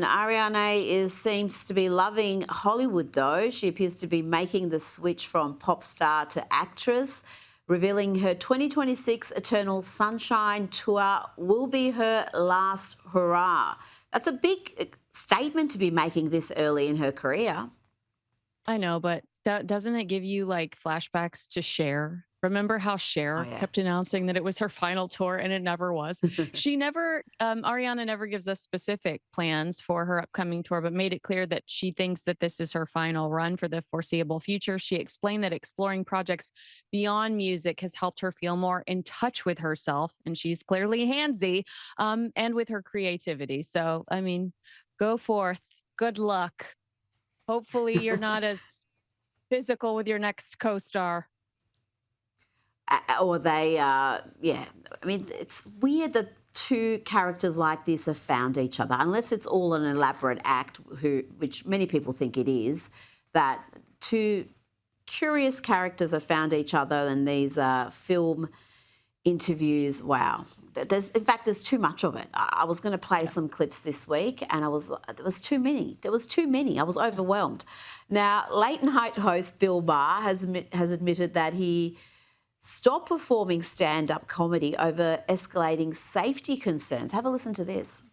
Ariana seems to be loving Hollywood, though. She appears to be making the switch from pop star to actress, revealing her 2026 Eternal Sunshine tour will be her last hurrah. That's a big statement to be making this early in her career. I know, but doesn't it give you like flashbacks to Cher? Remember how Oh, Cher yeah. kept announcing that it was her final tour and it never was? She never, Ariana never gives us specific plans for her upcoming tour, but made it clear that she thinks that this is her final run for the foreseeable future. She explained that exploring projects beyond music has helped her feel more in touch with herself, and she's clearly handsy, and with her creativity. So, I mean, go forth. Good luck. Hopefully, you're not as physical with your next co-star. Or they, yeah. I mean, it's weird that two characters like this have found each other, unless it's all an elaborate act, which many people think it is, that two curious characters have found each other in these film interviews. Wow. In fact, there's too much of it. I was going to play some clips this week, and there was too many. There was too many. I was overwhelmed. Now, late night host Bill Maher has admitted that he stopped performing stand-up comedy over escalating safety concerns. Have a listen to this.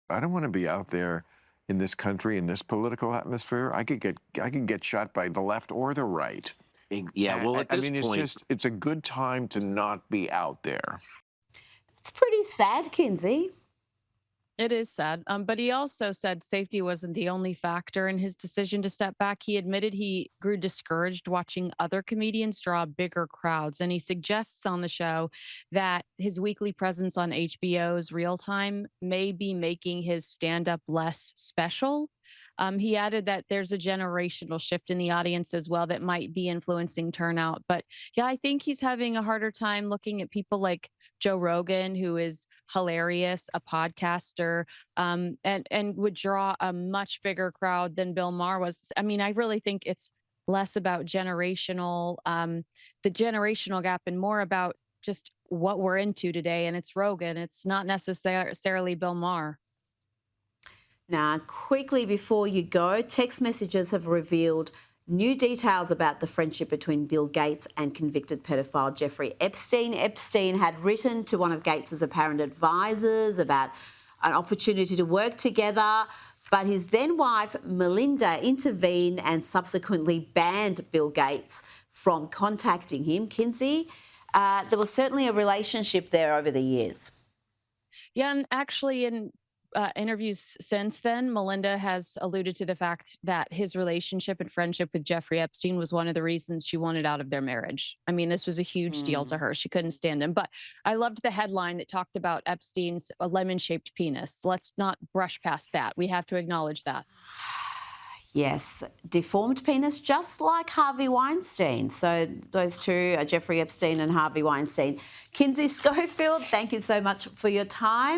I don't want to be out there in this country, in this political atmosphere. I could get shot by the left or the right. Yeah, well, at I this mean, point, it's a good time to not be out there. It's pretty sad, Kinsey. It is sad. But he also said safety wasn't the only factor in his decision to step back. He admitted he grew discouraged watching other comedians draw bigger crowds. And he suggests on the show that his weekly presence on HBO's Real Time may be making his stand up less special. He added that there's a generational shift in the audience as well that might be influencing turnout. But yeah, I think he's having a harder time looking at people like Joe Rogan, who is hilarious, a podcaster, and would draw a much bigger crowd than Bill Maher was. I mean, I really think it's less about the generational gap, and more about just what we're into today. And it's Rogan. It's not necessarily Bill Maher. Now, quickly before you go, text messages have revealed new details about the friendship between Bill Gates and convicted pedophile Jeffrey Epstein. Epstein had written to one of Gates's apparent advisors about an opportunity to work together, but his then wife, Melinda, intervened and subsequently banned Bill Gates from contacting him. Kinsey, there was certainly a relationship there over the years. Yeah, and actually, in interviews since then, Melinda has alluded to the fact that his relationship and friendship with Jeffrey Epstein was one of the reasons she wanted out of their marriage. I mean, this was a huge deal to her. She couldn't stand him. But I loved the headline that talked about Epstein's lemon-shaped penis. Let's not brush past that. We have to acknowledge that. Yes, deformed penis, just like Harvey Weinstein. So those two are Jeffrey Epstein and Harvey Weinstein. Kinsey Schofield, thank you so much for your time.